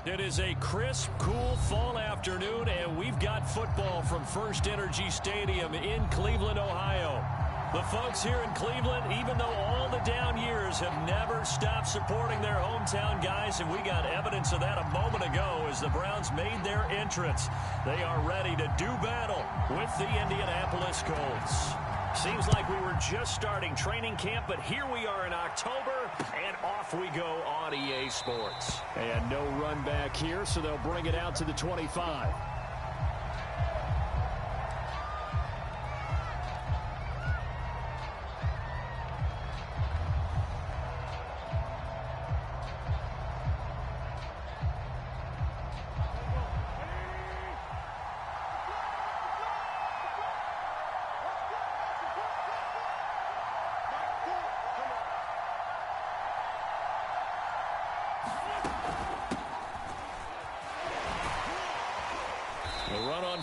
It is a crisp, cool fall afternoon, and we've got football from First Energy Stadium in Cleveland, Ohio. The folks here in Cleveland, even though all the down years, have never stopped supporting their hometown guys, and we got evidence of that a moment ago as the Browns made their entrance. They are ready to do battle with the Indianapolis Colts. Seems like we were just starting training camp, but here we are in October, and off we go on EA Sports. And no run back here, so they'll bring it out to the 25.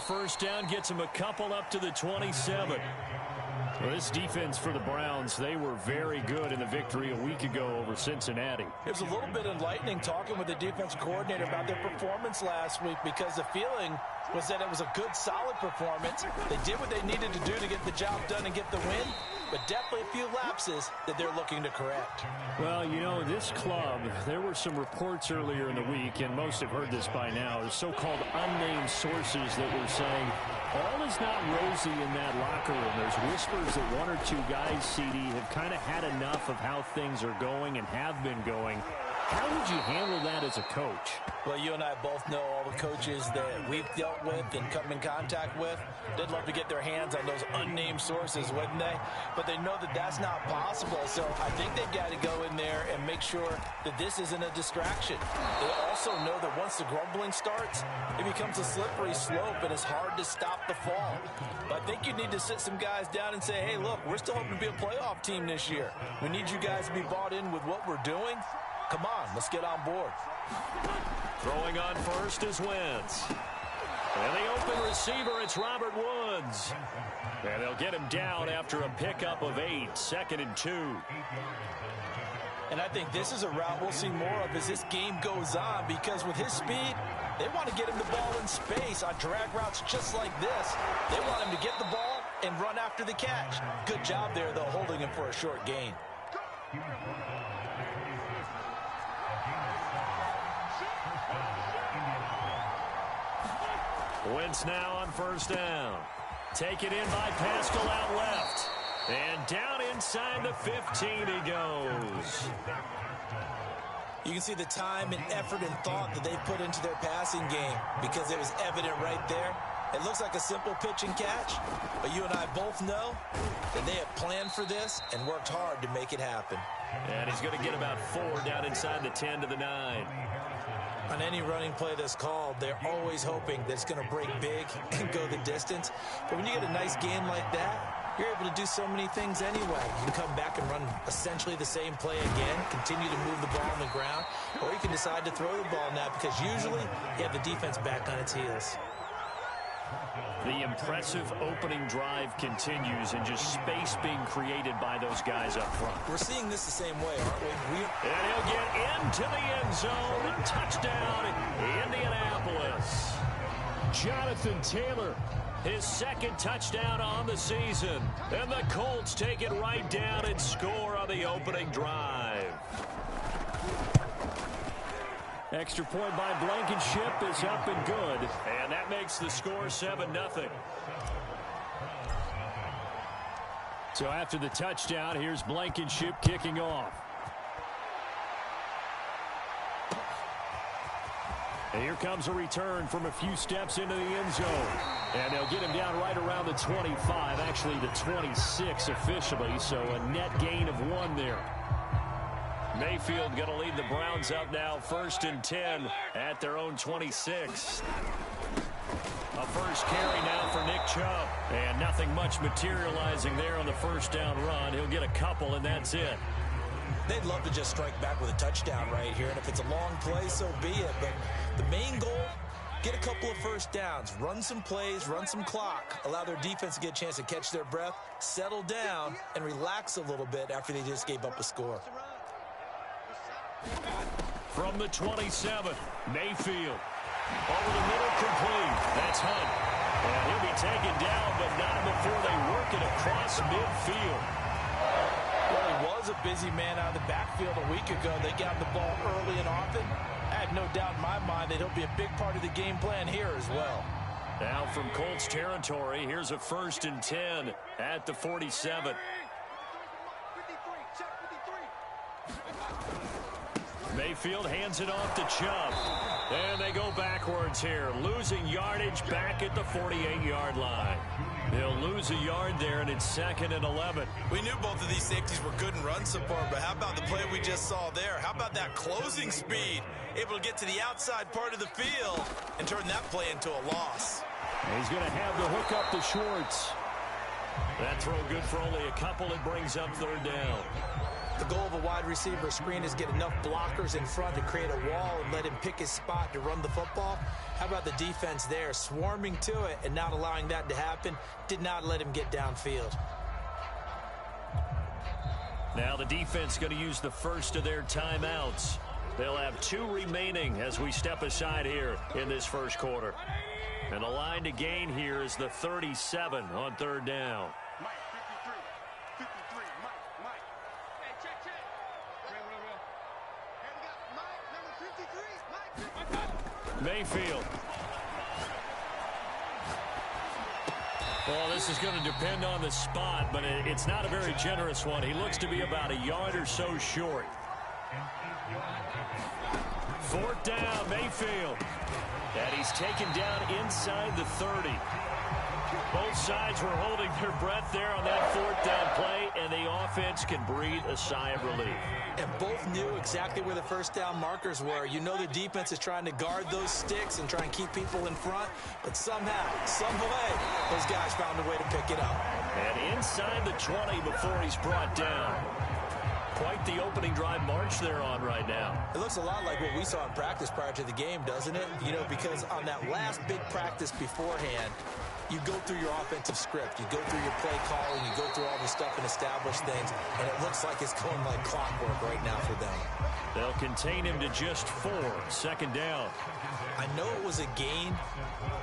First down gets him a couple up to the 27. Well, this defense for the Browns, they were very good in the victory a week ago over Cincinnati. It was a little bit enlightening talking with the defense coordinator about their performance last week, because the feeling was that it was a good, solid performance. They did what they needed to do to get the job done and get the win, but definitely a few lapses that they're looking to correct. Well, you know, this club, there were some reports earlier in the week, and most have heard this by now, the so-called unnamed sources that were saying all is not rosy in that locker room. There's whispers that one or two guys, CD, have kind of had enough of how things are going and have been going. How would you handle that as a coach? Well, you and I both know all the coaches that we've dealt with and come in contact with. They'd love to get their hands on those unnamed sources, wouldn't they? But they know that that's not possible. So I think they've got to go in there and make sure that this isn't a distraction. They also know that once the grumbling starts, it becomes a slippery slope and it's hard to stop the fall. But I think you need to sit some guys down and say, hey, look, we're still hoping to be a playoff team this year. We need you guys to be bought in with what we're doing. Come on, let's get on board. Throwing on first is Wentz. And the open receiver, it's Robert Woods. And they'll get him down after a pickup of 8, 2nd and 2. And I think this is a route we'll see more of as this game goes on, because with his speed, they want to get him the ball in space on drag routes just like this. They want him to get the ball and run after the catch. Good job there, though, holding him for a short gain. Wentz now on first down. Taken in by Pascal out left. And down inside the 15 he goes. You can see the time and effort and thought that they put into their passing game, because it was evident right there. It looks like a simple pitch and catch, but you and I both know that they have planned for this and worked hard to make it happen. And he's going to get about 4 down inside the 10 to the 9. On any running play that's called, they're always hoping that it's going to break big and go the distance. But when you get a nice game like that, you're able to do so many things anyway. You can come back and run essentially the same play again, continue to move the ball on the ground, or you can decide to throw the ball now, because usually you have the defense back on its heels. The impressive opening drive continues, and just space being created by those guys up front. We're seeing this the same way, aren't we? And he'll get into the end zone. Touchdown, Indianapolis. Jonathan Taylor, his 2nd touchdown on the season. And the Colts take it right down and score on the opening drive. Extra point by Blankenship is up and good. And that makes the score 7-0. So after the touchdown, here's Blankenship kicking off. And here comes a return from a few steps into the end zone. And they'll get him down right around the 25, actually the 26 officially, so a net gain of 1 there. Mayfield going to lead the Browns up now, 1st and 10 at their own 26. A first carry now for Nick Chubb. And nothing much materializing there on the first down run. He'll get a couple, and that's it. They'd love to just strike back with a touchdown right here, and if it's a long play, so be it. But the main goal, get a couple of first downs, run some plays, run some clock, allow their defense to get a chance to catch their breath, settle down, and relax a little bit after they just gave up a score. From the 27, Mayfield. Over the middle, complete. That's Hunt. And he'll be taken down, but not before they work it across midfield. Well, he was a busy man out of the backfield a week ago. They got the ball early and often. I have no doubt in my mind that he'll be a big part of the game plan here as well. Now from Colts territory, here's a 1st and 10 at the 47. Mayfield hands it off to Chubb. And they go backwards here, losing yardage back at the 48-yard line. They'll lose a yard there, and it's 2nd and 11. We knew both of these safeties were good in run support, but how about the play we just saw there? How about that closing speed? Able to get to the outside part of the field and turn that play into a loss. He's going to have the hook up to Schwartz. That throw good for only a couple. It brings up 3rd down. The goal of a wide receiver screen is get enough blockers in front to create a wall and let him pick his spot to run the football. How about the defense there, swarming to it and not allowing that to happen? Did not let him get downfield. Now the defense going to use the first of their timeouts. They'll have 2 remaining as we step aside here in this first quarter. And the line to gain here is the 37 on 3rd down. Mayfield. Well, this is going to depend on the spot, but it's not a very generous one. He looks to be about a yard or so short. 4th down, Mayfield. And he's taken down inside the 30. Both sides were holding their breath there on that 4th down play, and the offense can breathe a sigh of relief. And both knew exactly where the 1st down markers were. You know the defense is trying to guard those sticks and try and keep people in front, but somehow, some way, those guys found a way to pick it up. And inside the 20 before he's brought down. Quite the opening drive march they're on right now. It looks a lot like what we saw in practice prior to the game, doesn't it? You know, because on that last big practice beforehand, you go through your offensive script. You go through your play calling. You go through all the stuff and establish things. And it looks like it's going like clockwork right now for them. They'll contain him to just 4. 2nd down. I know it was a gain,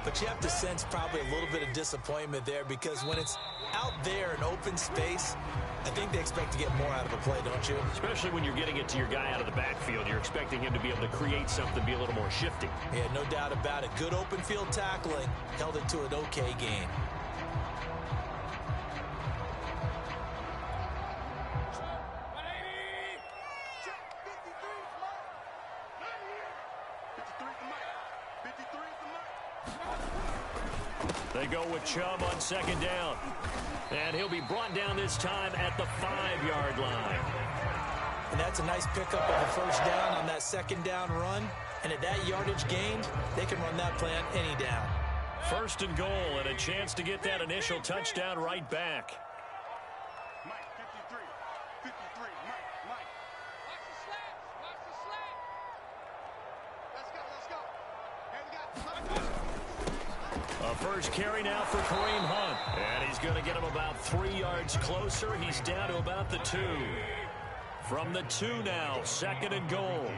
but you have to sense probably a little bit of disappointment there because when it's out there in open space, I think they expect to get more out of a play, don't you? Especially when you're getting it to your guy out of the backfield. You're expecting him to be able to create something, be a little more shifty. Yeah, no doubt about it. Good open field tackling held it to an okay gain. They go with Chubb on 2nd down. And he'll be brought down this time at the 5-yard line. And that's a nice pickup of a 1st down on that 2nd down run. And at that yardage gained, they can run that play on any down. 1st and goal and a chance to get that initial touchdown right back. Mike, 53. 53. Mike. Watch the slants. Watch the slant. Let's go. Here we go. A first carry now for Kareem Hunt. And he's going to get him about 3 yards closer. He's down to about the 2. From the 2 now, 2nd and goal.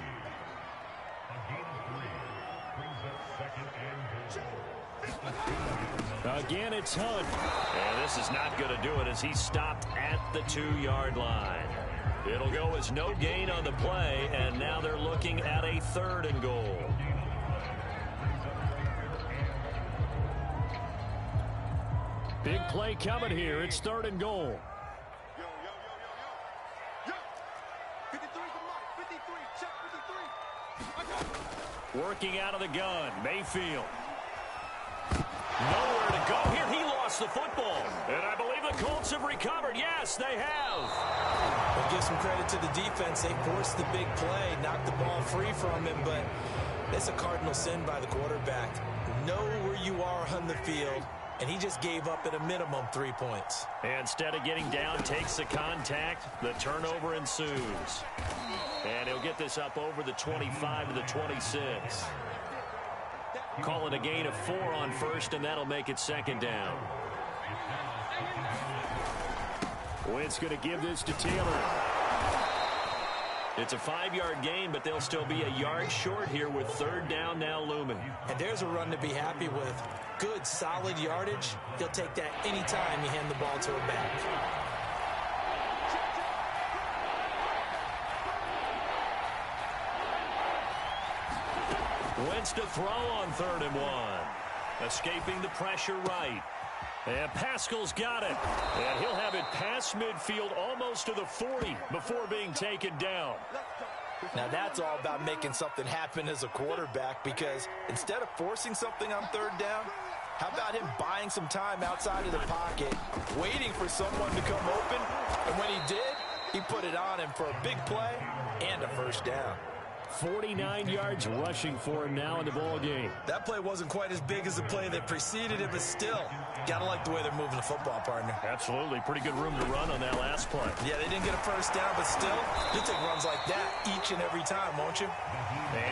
Again, it's Hunt. And this is not going to do it as he's stopped at the 2-yard line. It'll go as no gain on the play, and now they're looking at a 3rd and goal. Big play coming here. It's 3rd and goal. Yo. 53 for Mike. 53. Check 53. Working out of the gun, Mayfield. Nowhere to go here. He lost the football. And I believe the Colts have recovered. Yes, they have. We'll give some credit to the defense. They forced the big play, knocked the ball free from him, but it's a cardinal sin by the quarterback. Know where you are on the field. And he just gave up at a minimum 3 points. Instead of getting down, takes the contact. The turnover ensues. And he'll get this up over the 25 to the 26. Call it a gain of 4 on 1st, and that'll make it 2nd down. Wentz going to give this to Taylor. It's a 5-yard gain, but they'll still be a yard short here with 3rd down now looming. And there's a run to be happy with. Good, solid yardage. He'll take that anytime you hand the ball to a back. Wentz to throw on 3rd and 1. Escaping the pressure right. And Pascal's got it. And he'll have it past midfield almost to the 40 before being taken down. Now that's all about making something happen as a quarterback, because instead of forcing something on 3rd down, how about him buying some time outside of the pocket, waiting for someone to come open, and when he did, he put it on him for a big play and a 1st down. 49 yards rushing for him now in the ball game. That play wasn't quite as big as the play that preceded it, but still, gotta like the way they're moving the football, partner. Absolutely. Pretty good room to run on that last play. Yeah, they didn't get a 1st down, but still, you'll take runs like that each and every time, won't you?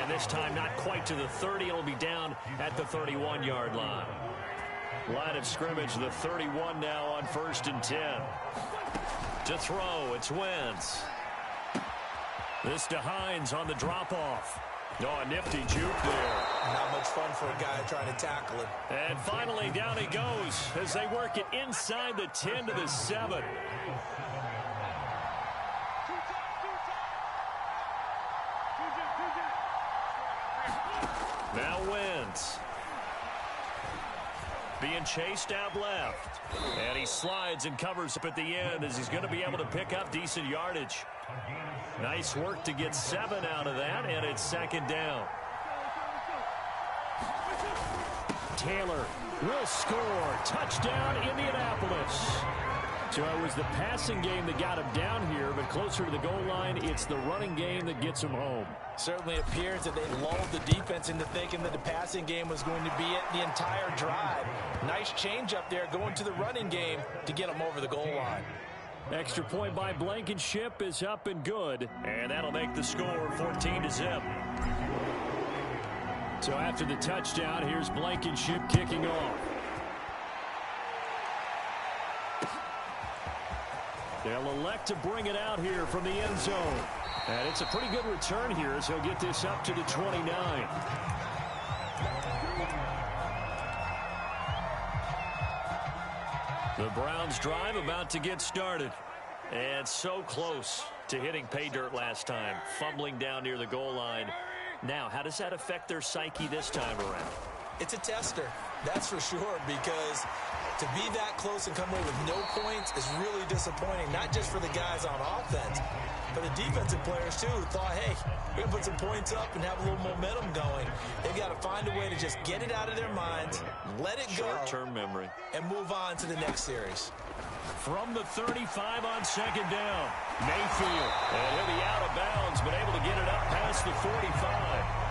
And this time not quite to the 30. It'll be down at the 31-yard line. Line of scrimmage, the 31 now on 1st and 10. To throw, it's Wentz. This to Hines on the drop-off. Oh, a nifty juke there. Not much fun for a guy trying to tackle him. And finally, down he goes as they work it inside the 10 to the 7. Now Wentz. Being chased out left. And he slides and covers up at the end as he's going to be able to pick up decent yardage. Nice work to get 7 out of that, and it's 2nd down. Taylor will score. Touchdown, Indianapolis. So it was the passing game that got him down here, but closer to the goal line, it's the running game that gets him home. Certainly appears that they lulled the defense into thinking that the passing game was going to be it the entire drive. Nice change up there going to the running game to get him over the goal line. Extra point by Blankenship is up and good, and that'll make the score 14-0. So after the touchdown, here's Blankenship kicking off. They'll elect to bring it out here from the end zone. And it's a pretty good return here as he'll get this up to the 29. The Browns drive about to get started. And so close to hitting pay dirt last time. Fumbling down near the goal line. Now, how does that affect their psyche this time around? It's a tester, that's for sure, because to be that close and come away with no points is really disappointing, not just for the guys on offense, but the defensive players, too, who thought, hey, we're going to put some points up and have a little momentum going. They've got to find a way to just get it out of their minds, let it go. Short-term memory. And move on to the next series. From the 35 on 2nd down, Mayfield. And he'll be out of bounds, but able to get it up past the 45.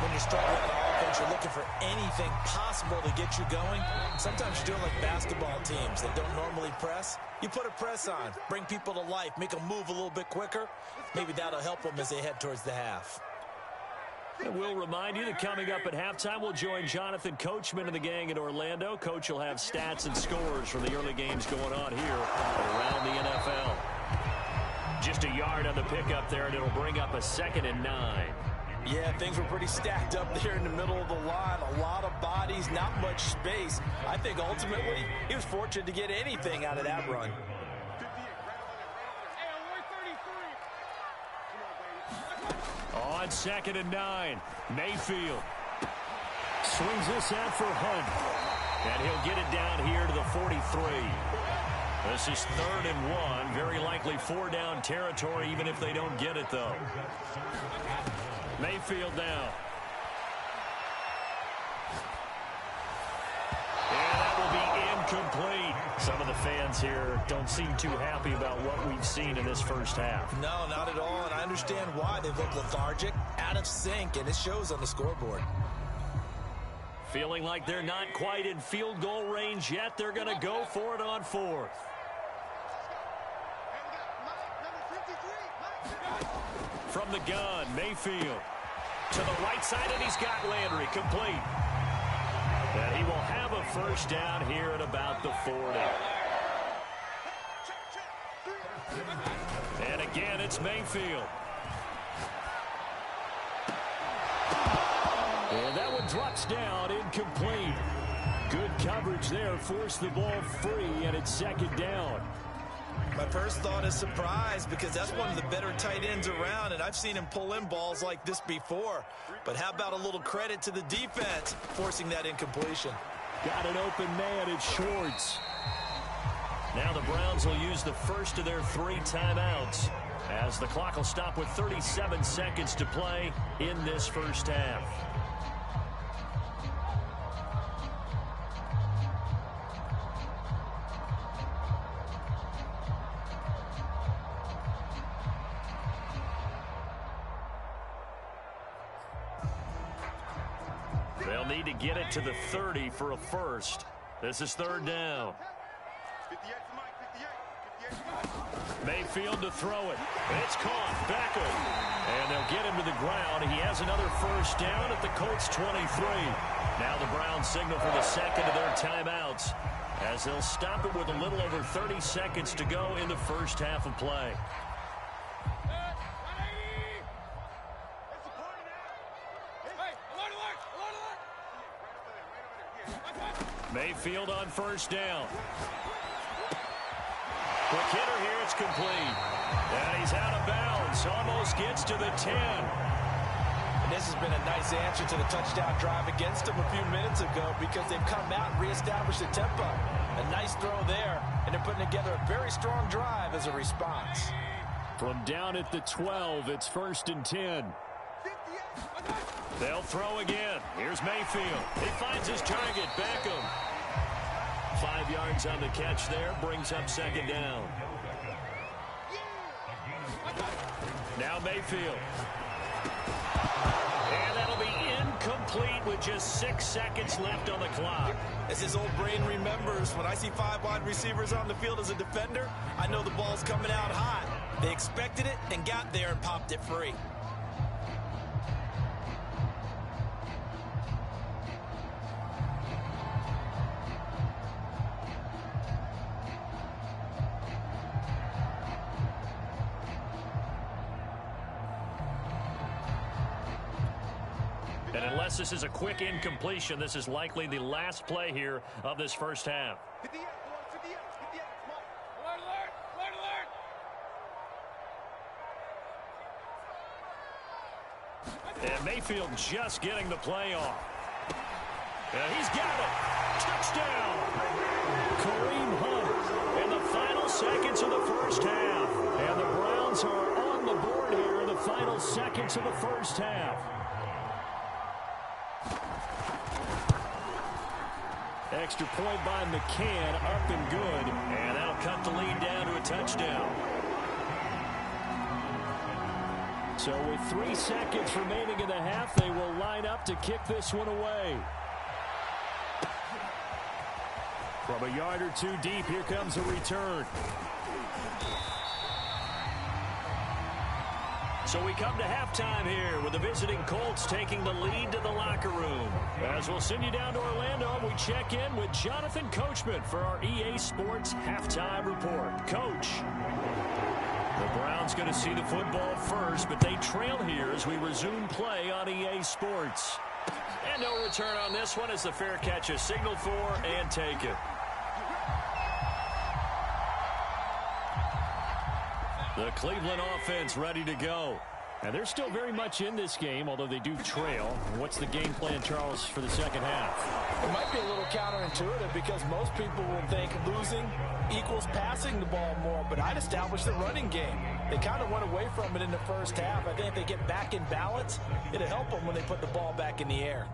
When you're starting out on offense, you're looking for anything possible to get you going. Sometimes you're doing like basketball teams that don't normally press. You put a press on, bring people to life, make them move a little bit quicker. Maybe that'll help them as they head towards the half. And we'll remind you that coming up at halftime, we'll join Jonathan Coachman and the gang in Orlando. Coach will have stats and scores from the early games going on here around the NFL. Just a yard on the pickup there, and it'll bring up a 2nd and 9. Yeah, things were pretty stacked up there in the middle of the line. A lot of bodies, not much space. I think ultimately he was fortunate to get anything out of that run. On 2nd and 9, Mayfield swings this out for Hunt. And he'll get it down here to the 43. This is 3rd and 1. Very likely 4-down territory, even if they don't get it, though. Mayfield now. And that will be incomplete. Some of the fans here don't seem too happy about what we've seen in this first half. No, not at all, and I understand why. They look lethargic, out of sync, and it shows on the scoreboard. Feeling like they're not quite in field goal range yet. They're going to go for it on 4th. From the gun, Mayfield to the right side, and he's got Landry complete. And he will have a 1st down here at about the 40. And again, it's Mayfield. drops down, incomplete. Good coverage there, forced the ball free, and it's second down. My first thought is surprise because that's one of the better tight ends around, and I've seen him pull in balls like this before. But how about a little credit to the defense forcing that incompletion? Got an open man, it's Schwartz. Now the Browns will use the first of their 3 timeouts as the clock will stop with 37 seconds to play in this first half. They'll need to get it to the 30 for a first. This is third down. 58 to Mike, 58 to Mike. Mayfield to throw it. It's caught. Beckham. And they'll get him to the ground. He has another first down at the Colts 23. Now the Browns signal for the second of their timeouts as they'll stop it with a little over 30 seconds to go in the first half of play. Mayfield on first down. Quick hitter here, it's complete. And he's out of bounds, almost gets to the 10. And this has been a nice answer to the touchdown drive against them a few minutes ago because they've come out and reestablished the tempo. A nice throw there, and they're putting together a very strong drive as a response. From down at the 12, it's first and 10. They'll throw again. Here's Mayfield. He finds his target, Beckham. 5 yards on the catch there, brings up second down. Now Mayfield. And that'll be incomplete with just 6 seconds left on the clock. As his old brain remembers, when I see 5 wide receivers on the field as a defender, I know the ball's coming out hot. They expected it and got there and popped it free. And unless this is a quick incompletion, this is likely the last play here of this first half. 58, 58, 58, Mike. Alert, alert, alert. And Mayfield just getting the play off. And he's got it. Touchdown. Kareem Hunt in the final seconds of the first half. And the Browns are on the board here in the final seconds of the first half. Extra point by McCann, up and good. And that'll cut the lead down to a touchdown. So with 3 seconds remaining in the half, they will line up to kick this one away. From a yard or 2 deep, here comes a return. So we come to halftime here with the visiting Colts taking the lead to the locker room. As we'll send you down to Orlando, we check in with Jonathan Coachman for our EA Sports Halftime Report. Coach, the Browns going to see the football first, but they trail here as we resume play on EA Sports. And no return on this one as the fair catch is signaled for and taken. The Cleveland offense ready to go. And they're still very much in this game, although they do trail. What's the game plan, Charles, for the second half? It might be a little counterintuitive because most people will think losing equals passing the ball more, but I'd establish the running game. They kind of went away from it in the first half. I think if they get back in balance, it'll help them when they put the ball back in the air.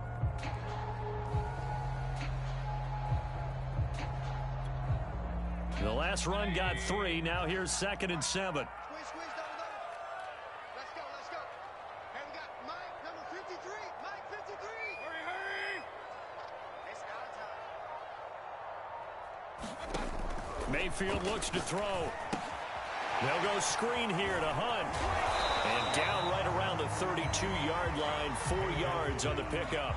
The last run got 3. Now here's 2nd and 7. Squeeze, squeeze, double, double. Let's go, let's go. And we got Mike, number 53. Mike, 53. Hurry, hurry. It's our time. Mayfield looks to throw. They'll go screen here to Hunt. And down right around the 32-yard line, 4 yards on the pickup.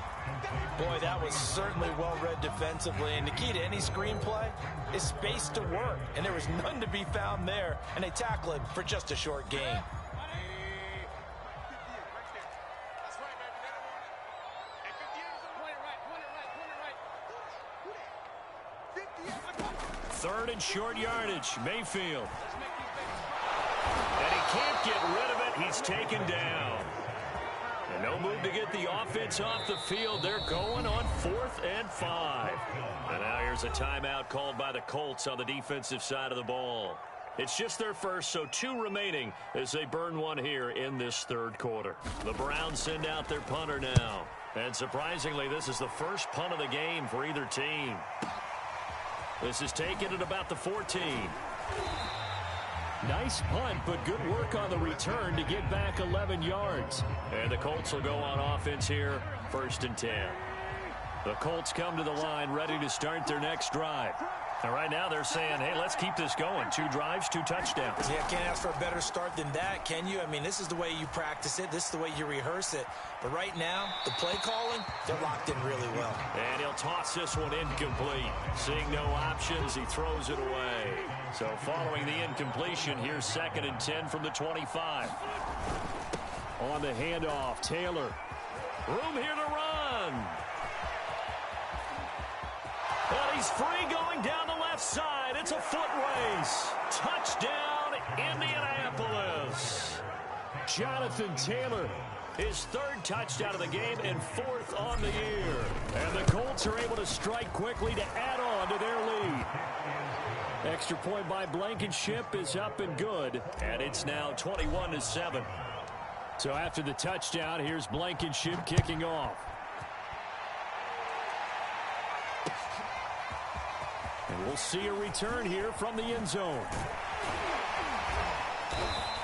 Boy, that was certainly well-read defensively. And the key to any screenplay is space to work. And there was none to be found there. And they tackle it for just a short gain. That's right, baby. They don't want it. And 58 is a Third and short yardage. Mayfield. And he can't get rid of it. He's taken down. And no move to get the offense off the field. They're going on 4th and 5. And now here's a timeout called by the Colts on the defensive side of the ball. It's just their first, so 2 remaining as they burn one here in this third quarter. The Browns send out their punter now. And surprisingly, this is the first punt of the game for either team. This is taken at about the 14. Nice punt, but good work on the return to get back 11 yards. And the Colts will go on offense here, 1st and 10. The Colts come to the line ready to start their next drive. And right now they're saying, hey, let's keep this going. 2 drives, 2 touchdowns. Yeah, can't ask for a better start than that, can you? I mean, this is the way you practice it. This is the way you rehearse it. But right now, the play calling, they're locked in really well. And he'll toss this one incomplete. Seeing no options, he throws it away. So following the incompletion, here's 2nd and 10 from the 25. On the handoff, Taylor. Room here to run. And he's free going down the left side. It's a foot race. Touchdown, Indianapolis. Jonathan Taylor, his 3rd touchdown of the game and 4th on the year. And the Colts are able to strike quickly to add on to their lead. Extra point by Blankenship is up and good. And it's now 21-7. So after the touchdown, here's Blankenship kicking off. And we'll see a return here from the end zone.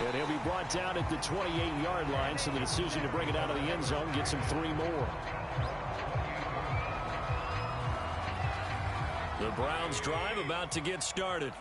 And he'll be brought down at the 28-yard line, so the decision to bring it out of the end zone gets him 3 more. The Browns drive about to get started.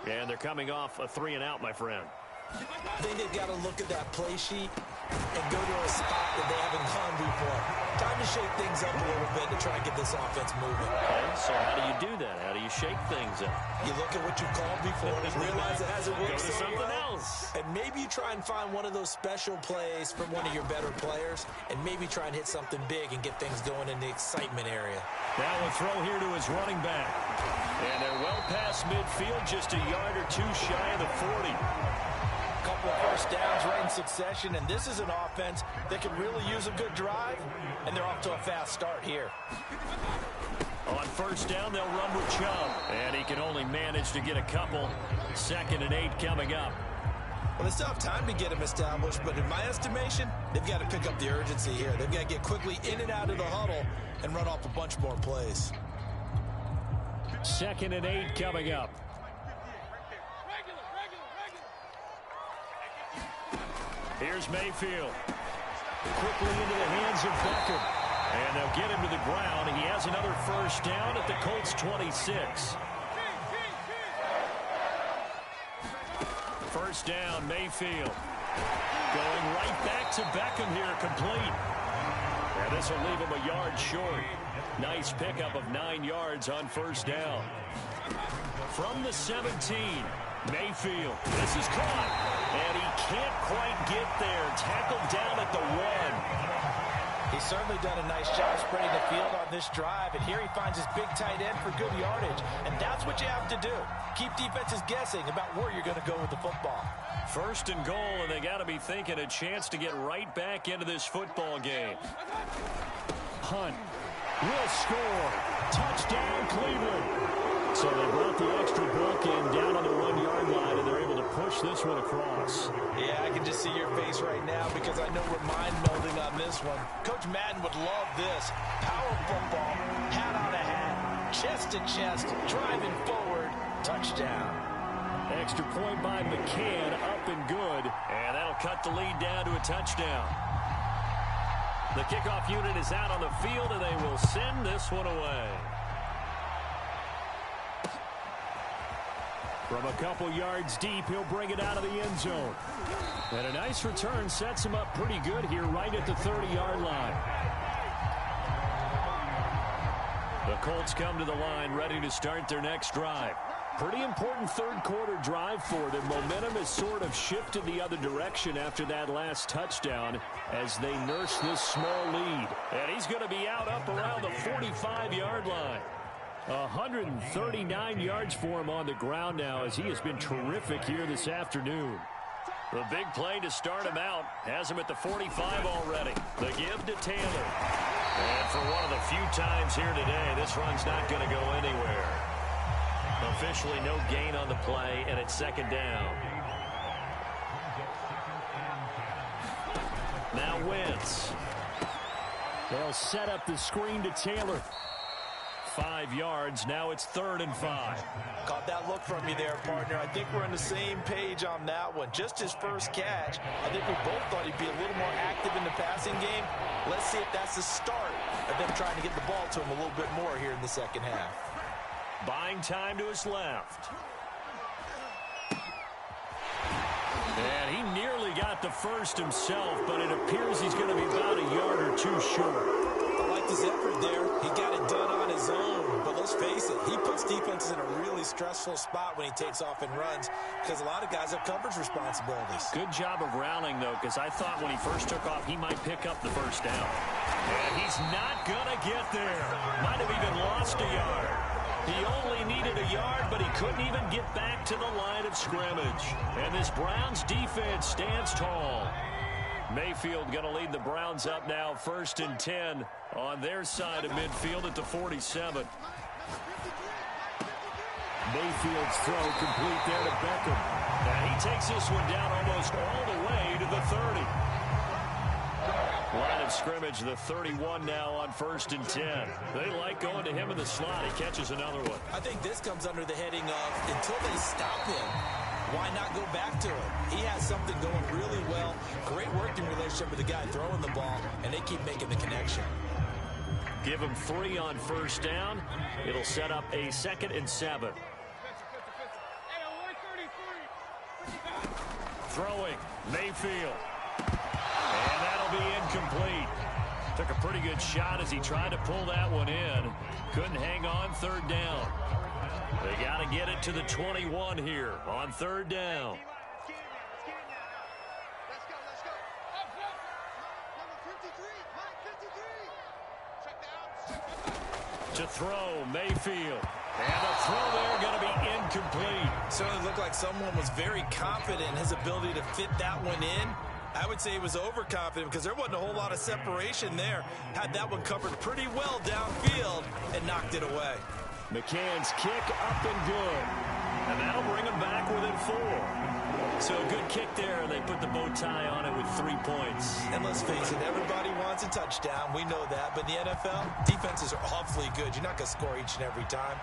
And they're coming off a 3-and-out, my friend. I think they've got to look at that play sheet and go to a spot that they haven't gone before. Time to shake things up a little bit to try and get this offense moving. Okay, so how do you do that? How do you shake things up? You look at what you called before and realize it hasn't worked Go to so something well. else. And maybe you try and find one of those special plays from one of your better players and maybe try and hit something big and get things going in the excitement area. Now a throw here to his running back. And they're well past midfield, just a yard or 2 shy of the 40. Couple of first downs right in succession, and this is an offense that can really use a good drive, and they're off to a fast start here. On 1st down, they'll run with Chubb, and he can only manage to get a couple. 2nd and 8 coming up. Well, they still have time to get him established, but in my estimation, they've got to pick up the urgency here. They've got to get quickly in and out of the huddle and run off a bunch more plays. 2nd and 8 coming up. Here's Mayfield. Quickly into the hands of Beckham. And they'll get him to the ground. He has another 1st down at the Colts 26. 1st down, Mayfield. Going right back to Beckham here, complete. And this will leave him a yard short. Nice pickup of 9 yards on 1st down. From the 17, Mayfield. This is caught. And he can't quite get there. Tackled down at the 1. He's certainly done a nice job spreading the field on this drive, and here he finds his big tight end for good yardage, and that's what you have to do. Keep defenses guessing about where you're going to go with the football. 1st and goal, and they got to be thinking a chance to get right back into this football game. Hunt will score. Touchdown, Cleveland. So they brought the extra bulk in down on the 1-yard line, and they're able to push this one across. Yeah, I can just see your face right now because I know we're mind-melding on this one. Coach Madden would love this. Power football, hat on a hat, chest to chest, driving forward, touchdown. Extra point by McCann, up and good, and that'll cut the lead down to a touchdown. The kickoff unit is out on the field, and they will send this one away. From a couple yards deep, he'll bring it out of the end zone. And a nice return sets him up pretty good here right at the 30-yard line. The Colts come to the line ready to start their next drive. Pretty important third quarter drive for them. Momentum has sort of shifted the other direction after that last touchdown as they nurse this small lead. And he's going to be out up around the 45-yard line. 139 yards for him on the ground now as he has been terrific here this afternoon. The big play to start him out has him at the 45 already. The give to Taylor. And for one of the few times here today, this run's not going to go anywhere. Officially no gain on the play, and it's second down. Now Wentz. They'll set up the screen to Taylor. 5 yards. Now it's 3rd and 5. Caught that look from you there, partner. I think we're on the same page on that one. Just his first catch. I think we both thought he'd be a little more active in the passing game. Let's see if that's the start of them trying to get the ball to him a little bit more here in the second half. Buying time to his left. And he nearly got the first himself, but it appears he's going to be about a yard or two short. I liked his effort there. He got it done on his own. But let's face it, he puts defenses in a really stressful spot when he takes off and runs because a lot of guys have coverage responsibilities. Good job of rallying, though, because I thought when he first took off, he might pick up the first down. And he's not going to get there. Might have even lost a yard. He only needed a yard, but he couldn't even get back to the line of scrimmage. And this Browns defense stands tall. Mayfield going to lead the Browns up now, 1st and 10 on their side of midfield at the 47. Mayfield's throw complete there to Beckham. And he takes this one down almost all the way to the 30. Line of scrimmage, the 31 now on 1st and 10. They like going to him in the slot. He catches another one. I think this comes under the heading of until they stop him, why not go back to him? He has something going really well. Great working relationship with the guy throwing the ball, and they keep making the connection. Give him 3 on 1st down. It'll set up a 2nd and 7. Throwing, Mayfield. And that'll be incomplete. Took a pretty good shot as he tried to pull that one in. Couldn't hang on 3rd down. They got to get it to the 21 here on 3rd down. Let's go, let's go. Number 53, Mike 53. Check down. To throw, Mayfield. And the throw there going to be incomplete. Certainly looked like someone was very confident in his ability to fit that one in. I would say he was overconfident because there wasn't a whole lot of separation there. Had that one covered pretty well downfield and knocked it away. McCann's kick up and good. And that'll bring him back within 4. So a good kick there. They put the bow tie on it with 3 points. And let's face it, everybody wants a touchdown. We know that. But in the NFL, defenses are awfully good. You're not going to score each and every time.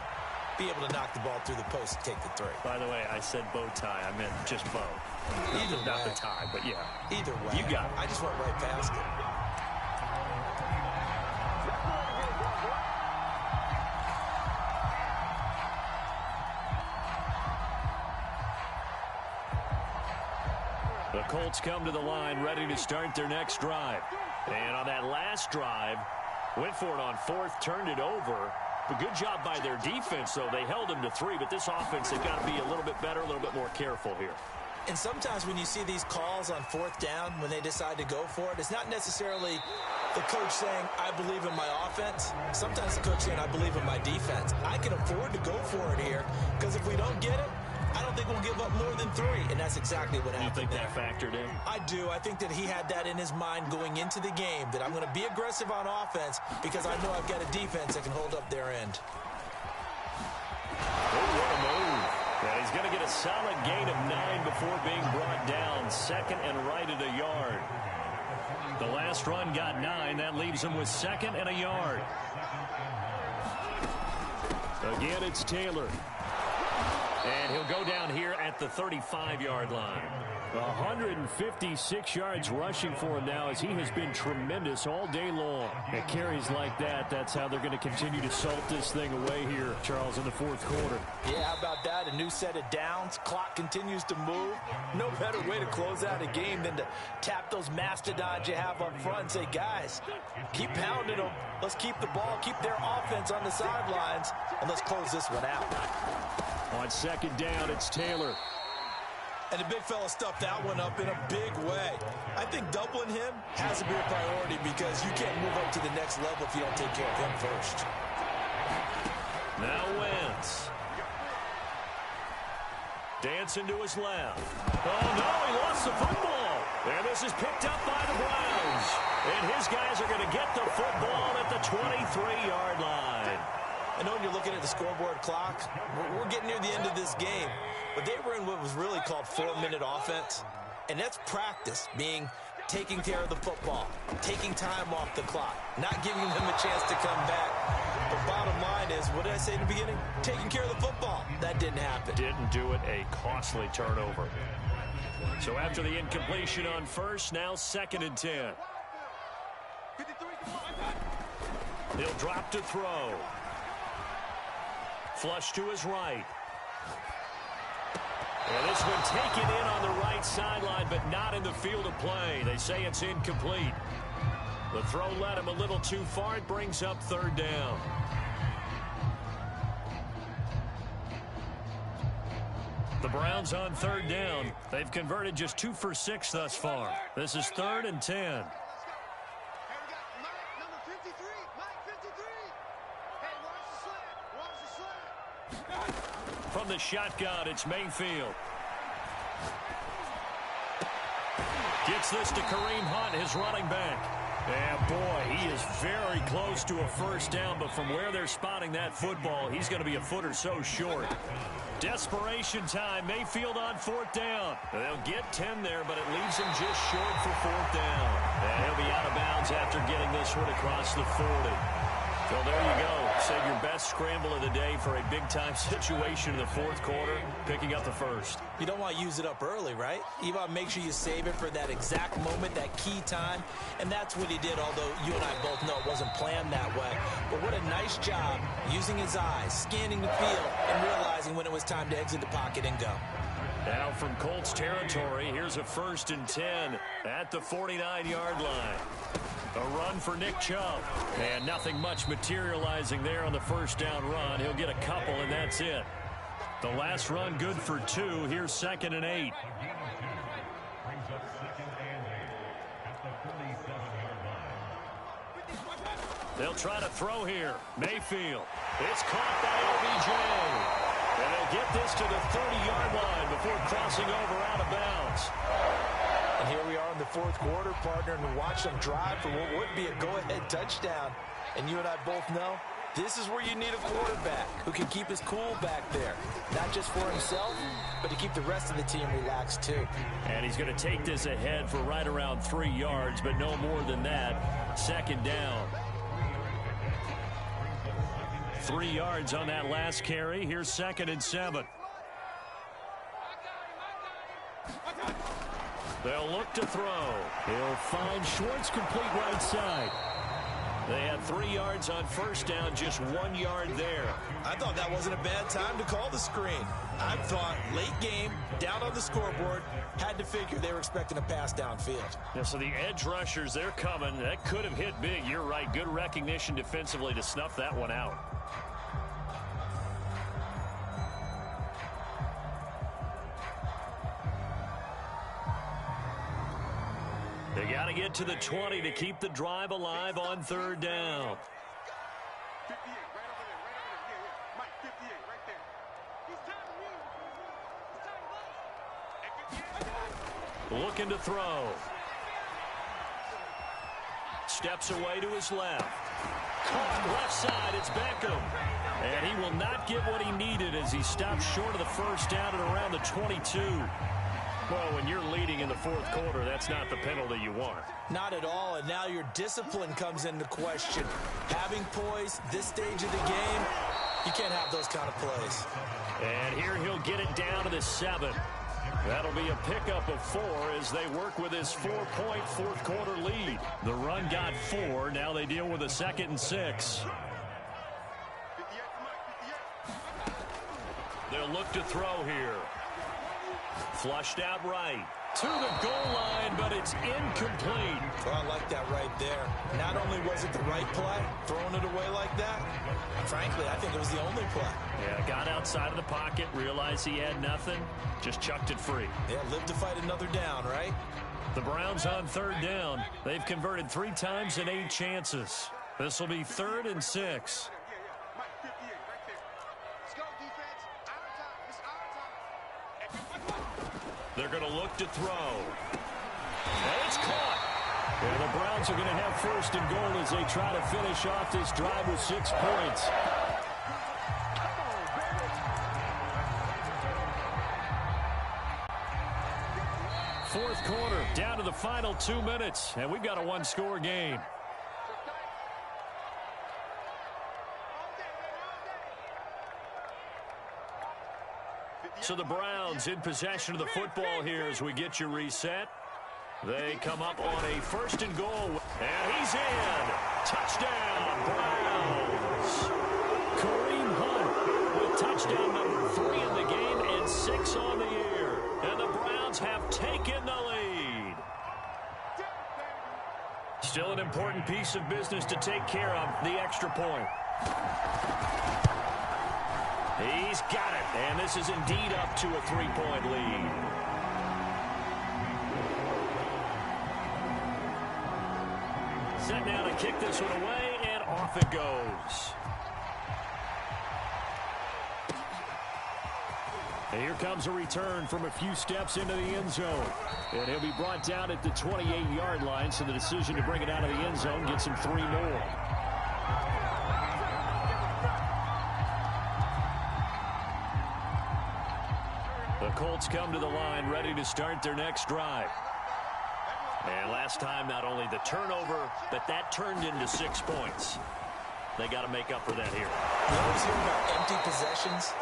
Be able to knock the ball through the post and take the 3. By the way, I said bow tie. I meant just bow. Either Not way. the tie, but yeah. Either way. You got it. I just went right past it. The Colts come to the line ready to start their next drive. And on that last drive, went for it on 4th, turned it over. But good job by their defense, though. They held them to 3, but this offense, they've got to be a little bit better, a little bit more careful here. And sometimes when you see these calls on 4th down, when they decide to go for it, it's not necessarily the coach saying, I believe in my offense. Sometimes the coach saying, I believe in my defense. I can afford to go for it here because if we don't get it, I don't think we'll give up more than 3, and that's exactly what happened. You think there. that factored in? I do. I think that he had that in his mind going into the game, that I'm going to be aggressive on offense because I know I've got a defense that can hold up their end. Oh, what a move. And he's going to get a solid gain of 9 before being brought down. 2nd and right at a yard. The last run got 9. That leaves him with 2nd and a yard. Again, it's Taylor. And he'll go down here at the 35-yard line. 156 yards rushing for him now as he has been tremendous all day long. At carries like that, that's how they're going to continue to salt this thing away here, Charles, in the 4th quarter. Yeah, how about that? A new set of downs. Clock continues to move. No better way to close out a game than to tap those mastodons you have up front and say, guys, keep pounding them. Let's keep the ball, keep their offense on the sidelines, and let's close this one out. On 2nd down, it's Taylor. And the big fella stuffed that one up in a big way. I think doubling him has to be a priority because you can't move up to the next level if you don't take care of him first. Now Wentz. Dancing to his left. Oh, no, he lost the football. And this is picked up by the Browns. And his guys are going to get the football at the 23-yard line. I know when you're looking at the scoreboard clock, we're getting near the end of this game. But they were in what was really called 4-minute offense. And that's practice, being taking care of the football, taking time off the clock, not giving them a chance to come back. But bottom line is, what did I say in the beginning? Taking care of the football. That didn't happen. Didn't do it. A costly turnover. So after the incompletion on first, now 2nd and 10. He'll drop to throw. Flush to his right. And this one taken in on the right sideline, but not in the field of play. They say it's incomplete. The throw led him a little too far. It brings up 3rd down. The Browns on 3rd down. They've converted just 2 for 6 thus far. This is 3rd and 10. From the shotgun, it's Mayfield. Gets this to Kareem Hunt, his running back. And boy, he is very close to a 1st down, but from where they're spotting that football, he's going to be a foot or so short. Desperation time, Mayfield on 4th down. They'll get 10 there, but it leaves him just short for 4th down. And he'll be out of bounds after getting this one across the 40. So there you go. Save your best scramble of the day for a big-time situation in the 4th quarter, picking up the 1st. You don't want to use it up early, right? You want to make sure you save it for that exact moment, that key time. And that's what he did, although you and I both know it wasn't planned that way. But what a nice job using his eyes, scanning the field, and realizing when it was time to exit the pocket and go. Now from Colts territory, here's a 1st and 10 at the 49-yard line. A run for Nick Chubb. And nothing much materializing there on the 1st down run. He'll get a couple, and that's it. The last run good for 2. Here's 2nd and 8. They'll try to throw here. Mayfield. It's caught by OBJ. And they'll get this to the 30-yard line before crossing over out of bounds. And here we are in the 4th quarter, partner, and watch them drive for what would be a go-ahead touchdown. And you and I both know this is where you need a quarterback who can keep his cool back there. Not just for himself, but to keep the rest of the team relaxed too. And he's going to take this ahead for right around 3 yards, but no more than that. 2nd down. 3 yards on that last carry. Here's 2nd and 7. They'll look to throw. He'll find Schwartz, complete right side. They had 3 yards on 1st down, just 1 yard there. I thought that wasn't a bad time to call the screen. I thought late game, down on the scoreboard, had to figure they were expecting a pass downfield. Yeah, so the edge rushers, they're coming. That could have hit big. You're right. Good recognition defensively to snuff that one out. They got to get to the 20 to keep the drive alive on 3rd down. 58, right over there, yeah. Mike, 58, right there. He's timing you. Looking to throw. Steps away to his left. Caught left side, it's Beckham. And he will not get what he needed as he stops short of the 1st down at around the 22. Well, when you're leading in the 4th quarter, that's not the penalty you want. Not at all, and now your discipline comes into question. Having poise this stage of the game, you can't have those kind of plays. And here he'll get it down to the 7. That'll be a pickup of 4 as they work with his 4-point 4th quarter lead. The run got 4. Now they deal with a 2nd and 6. They'll look to throw here. Flushed out right to the goal line, but it's incomplete. Well, I like that right there. Not only was it the right play, throwing it away like that, frankly, I think it was the only play. Yeah, got outside of the pocket, realized he had nothing, just chucked it free. Yeah, live to fight another down, right? The Browns on 3rd down. They've converted 3 times in 8 chances. This will be 3rd and 6. They're going to look to throw. And it's caught. And the Browns are going to have first and goal as they try to finish off this drive with 6 points. Fourth quarter, down to the final 2 minutes, and we've got a one-score game. So the Browns in possession of the football here as we get you reset. They come up on a first and goal, and he's in. Touchdown, Browns. Kareem Hunt with touchdown number 3 in the game and 6 on the year. And the Browns have taken the lead. Still an important piece of business to take care of, the extra point. He's got it, and this is indeed up to a 3-point lead. Set now to kick this one away, and off it goes. And here comes a return from a few steps into the end zone. And he'll be brought down at the 28-yard line, so the decision to bring it out of the end zone gets him 3 more. The Colts come to the line ready to start their next drive. And last time, not only the turnover, but that turned into 6 points. They got to make up for that here. You always hear about empty possessions,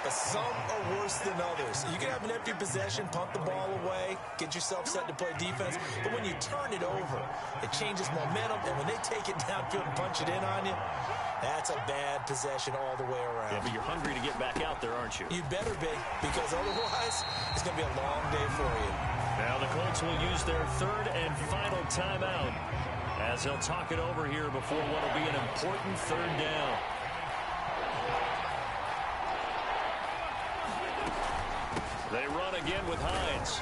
but some are worse than others. You can have an empty possession, pump the ball away, get yourself set to play defense, but when you turn it over, it changes momentum, and when they take it downfield and punch it in on you, that's a bad possession all the way around. Yeah, but you're hungry to get back out there, aren't you? You better be, because otherwise, it's going to be a long day for you. Now the Colts will use their 3rd and final timeout as they'll talk it over here before what will be an important 3rd down. They run again with Hines.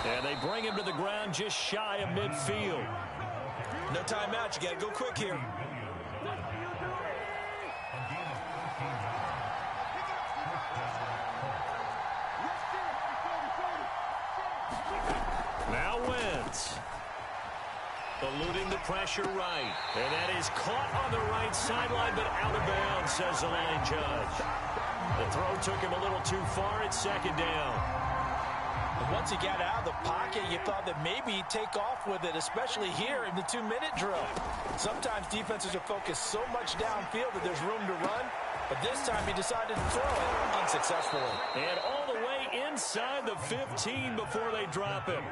And they bring him to the ground just shy of midfield. No timeout. You got to go quick here. Now Wentz. Eluding the pressure right. And that is caught on the right sideline, but out of bounds, says the line judge. The throw took him a little too far. It's 2nd down. And once he got out of the pocket, you thought that maybe he'd take off with it, especially here in the 2-minute drill. Sometimes defenses are focused so much downfield that there's room to run, but this time he decided to throw it unsuccessfully. And all the way inside the 15 before they drop him.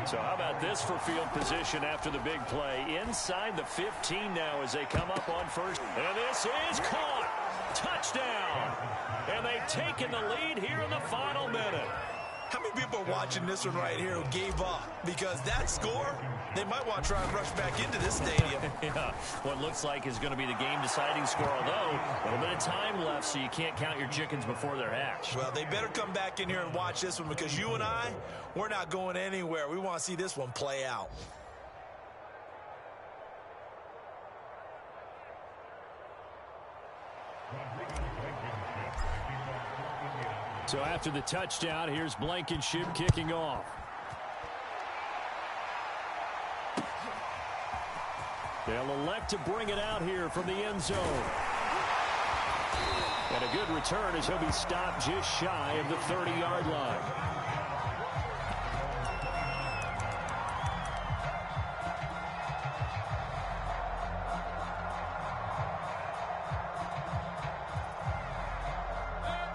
So how about this for field position after the big play? Inside the 15 now as they come up on first. And this is caught. Touchdown. And they've taken the lead here in the final minute. How many people are watching this one right here who gave up? Because that score, they might want to try and rush back into this stadium. Yeah, what looks like is going to be the game-deciding score, although a little bit of time left, so you can't count your chickens before they're hatched. Well, they better come back in here and watch this one because you and I, we're not going anywhere. We want to see this one play out. So after the touchdown, here's Blankenship kicking off. They'll elect to bring it out here from the end zone. And a good return as he'll be stopped just shy of the 30-yard line.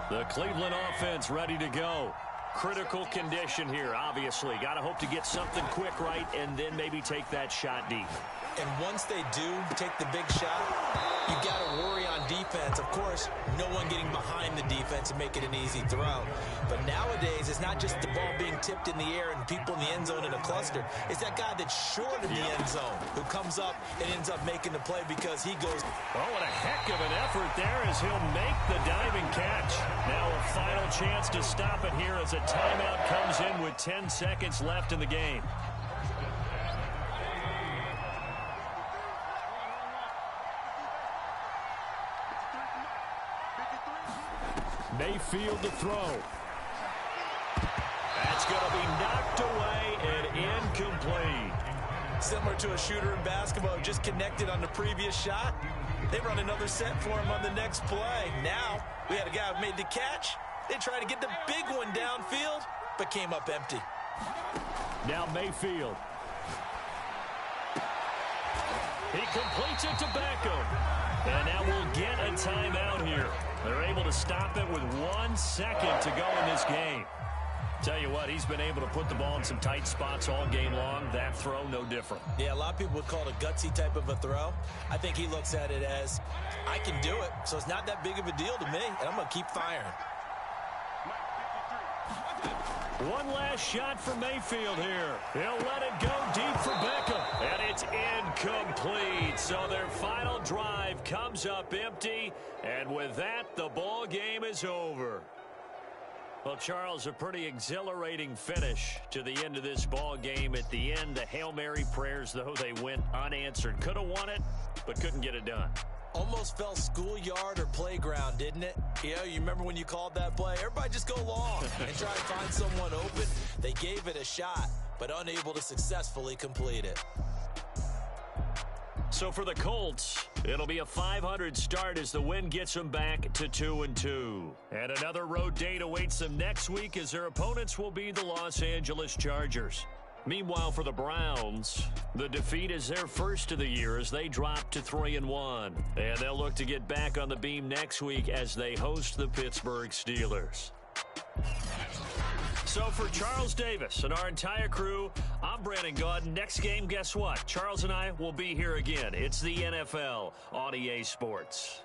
The Cleveland offense ready to go. Critical condition here, obviously. Got to hope to get something quick right and then maybe take that shot deep. And once they do take the big shot, you got to worry on defense. Of course, no one getting behind the defense and make it an easy throw. But nowadays, it's not just the ball being tipped in the air and people in the end zone in a cluster. It's that guy that's short of the end zone who comes up and ends up making the play because he goes. Oh, what a heck of an effort there as he'll make the diving catch. Now a final chance to stop it here as a timeout comes in with 10 seconds left in the game. Mayfield to throw. similar to a shooter in basketball who just connected on the previous shot. They run another set for him on the next play. Now, we had a guy who made the catch. They tried to get the big one downfield, but came up empty. Now Mayfield. He completes it to Beckham. And now we'll get a timeout here. They're able to stop it with 1 second to go in this game. Tell you what, he's been able to put the ball in some tight spots all game long. That throw, no different. Yeah, a lot of people would call it a gutsy type of a throw. I think he looks at it as, I can do it, so it's not that big of a deal to me, and I'm going to keep firing. One last shot for Mayfield here. He'll let it go deep for Beckham. And it's incomplete. So their final drive comes up empty. And with that, the ball game is over. Well, Charles, a pretty exhilarating finish to the end of this ball game. At the end, the Hail Mary prayers, though, they went unanswered. Could have won it, but couldn't get it done. Almost felt schoolyard or playground, didn't it? You know, you remember when you called that play? Everybody just go long and try to find someone open. They gave it a shot, but unable to successfully complete it. So for the Colts, it'll be a .500 start as the win gets them back to 2-2. And another road date awaits them next week as their opponents will be the Los Angeles Chargers. Meanwhile, for the Browns, the defeat is their first of the year as they drop to 3-1. And they'll look to get back on the beam next week as they host the Pittsburgh Steelers. So for Charles Davis and our entire crew, I'm Brandon Gaudin. Next game, guess what? Charles and I will be here again. It's the NFL on EA Sports.